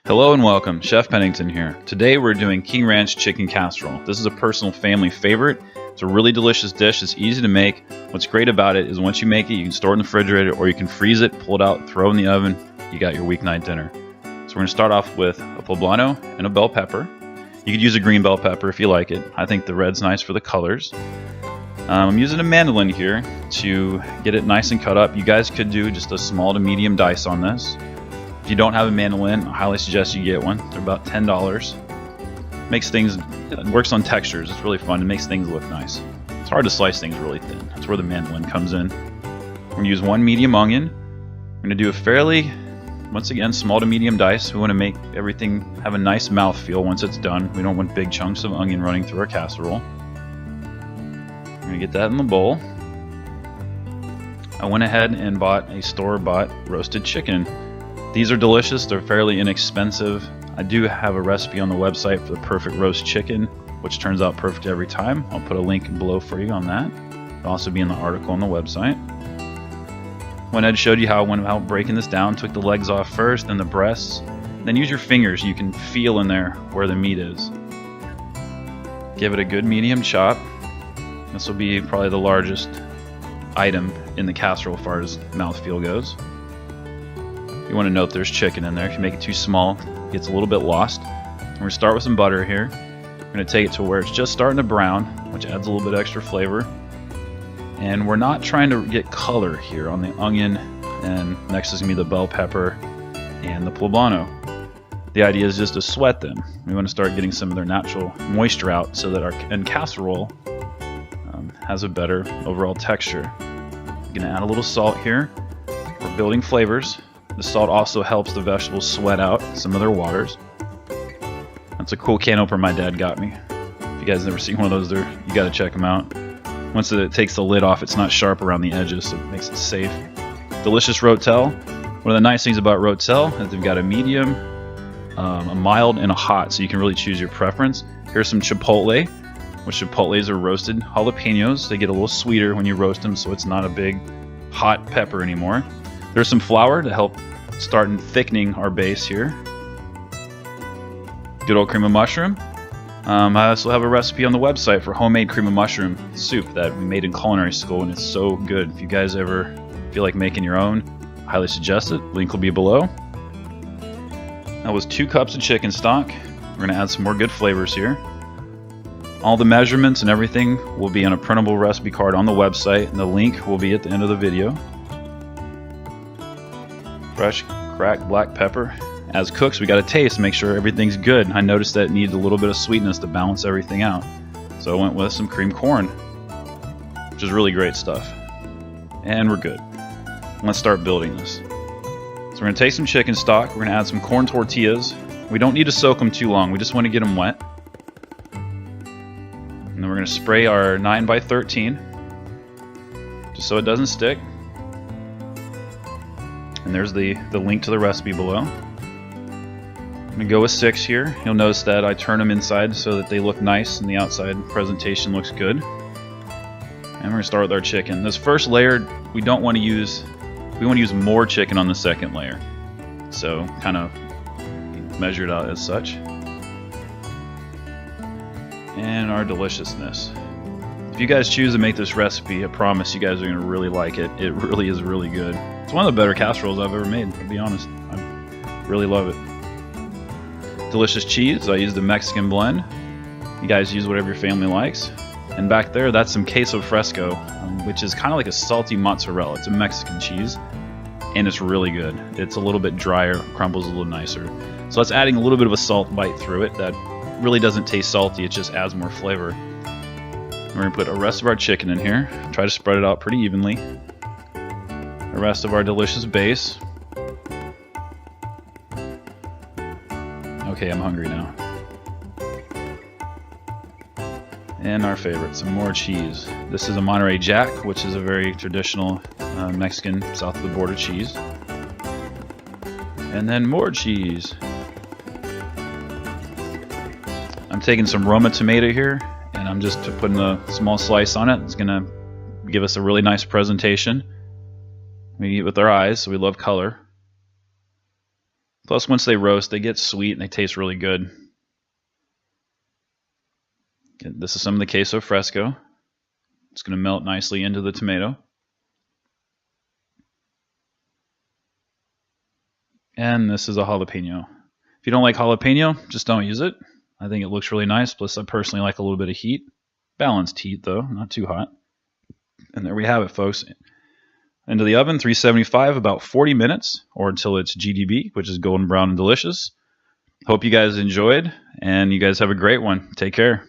Hello and welcome, Chef Pennington here. Today we're doing King Ranch chicken casserole. This is a personal family favorite. It's a really delicious dish. It's easy to make. What's great about it is once you make it, you can store it in the refrigerator or you can freeze it, pull it out, throw it in the oven. You got your weeknight dinner. So we're going to start off with a poblano and a bell pepper. You could use a green bell pepper if you like it. I think the red's nice for the colors. I'm using a mandolin here to get it nice and cut up. You guys could do just a small to medium dice on this. If you don't have a mandolin, I highly suggest you get one. They're about $10. Makes things, it works on textures. It's really fun. It makes things look nice. It's hard to slice things really thin. That's where the mandolin comes in. We're going to use one medium onion. We're going to do a fairly, once again, small to medium dice. We want to make everything have a nice mouthfeel once it's done. We don't want big chunks of onion running through our casserole. We're going to get that in the bowl. I went ahead and bought a store-bought roasted chicken. These are delicious. They're fairly inexpensive. I do have a recipe on the website for the perfect roast chicken, which turns out perfect every time. I'll put a link below for you on that. It'll also be in the article on the website. Went ahead and showed you how I went about breaking this down. Took the legs off first, then the breasts. Then use your fingers. You can feel in there where the meat is. Give it a good medium chop. This will be probably the largest item in the casserole as far as mouthfeel goes. You want to know if there's chicken in there. If you make it too small, it gets a little bit lost. We're going to start with some butter here. We're going to take it to where it's just starting to brown, which adds a little bit extra flavor. And we're not trying to get color here on the onion, and next is going to be the bell pepper and the poblano. The idea is just to sweat them. We want to start getting some of their natural moisture out so that our casserole has a better overall texture. I'm going to add a little salt here. We're building flavors. The salt also helps the vegetables sweat out some of their waters. That's a cool can opener my dad got me. If you guys never seen one of those, you got to check them out. Once it takes the lid off, it's not sharp around the edges, so it makes it safe. Delicious rotel. One of the nice things about rotel is they've got a medium, a mild, and a hot, so you can really choose your preference. Here's some chipotle, which chipotles are roasted jalapenos. They get a little sweeter when you roast them, so it's not a big hot pepper anymore. There's some flour to help start thickening our base here. Good old cream of mushroom. I also have a recipe on the website for homemade cream of mushroom soup that we made in culinary school, and it's so good. If you guys ever feel like making your own, I highly suggest it. Link will be below. That was 2 cups of chicken stock. We're going to add some more good flavors here. All the measurements and everything will be on a printable recipe card on the website, and the link will be at the end of the video. Fresh cracked black pepper. As cooks, we got to taste, make sure everything's good. I noticed that it needed a little bit of sweetness to balance everything out, so I went with some cream corn, which is really great stuff. And we're good. Let's start building this. So we're going to take some chicken stock. We're going to add some corn tortillas. We don't need to soak them too long. We just want to get them wet. And then we're going to spray our 9x13 just so it doesn't stick. And there's the link to the recipe below. I'm going to go with 6 here. You'll notice that I turn them inside so that they look nice and the outside presentation looks good. And we're going to start with our chicken. This first layer, we want to use more chicken on the second layer. So kind of measure it out as such. And our deliciousness. If you guys choose to make this recipe, I promise you guys are going to really like it. It really is really good. It's one of the better casseroles I've ever made, to be honest. I really love it. Delicious cheese. I used a Mexican blend. You guys use whatever your family likes. And back there, that's some queso fresco, which is kind of like a salty mozzarella. It's a Mexican cheese, and it's really good. It's a little bit drier, crumbles a little nicer. So that's adding a little bit of a salt bite through it. That really doesn't taste salty. It just adds more flavor. We're going to put the rest of our chicken in here. Try to spread it out pretty evenly. The rest of our delicious base. Okay, I'm hungry now. And our favorite, some more cheese. This is a Monterey Jack, which is a very traditional Mexican south of the border cheese. And then more cheese. I'm taking some Roma tomato here, and I'm just putting a small slice on it. It's going to give us a really nice presentation. We eat with our eyes, so we love color. Plus, once they roast, they get sweet and they taste really good. Okay, this is some of the queso fresco. It's going to melt nicely into the tomato. And this is a jalapeno. If you don't like jalapeno, just don't use it. I think it looks really nice. Plus, I personally like a little bit of heat. Balanced heat, though, not too hot. And there we have it, folks. Into the oven, 375, about 40 minutes, or until it's GDB, which is golden brown and delicious. Hope you guys enjoyed, and you guys have a great one. Take care.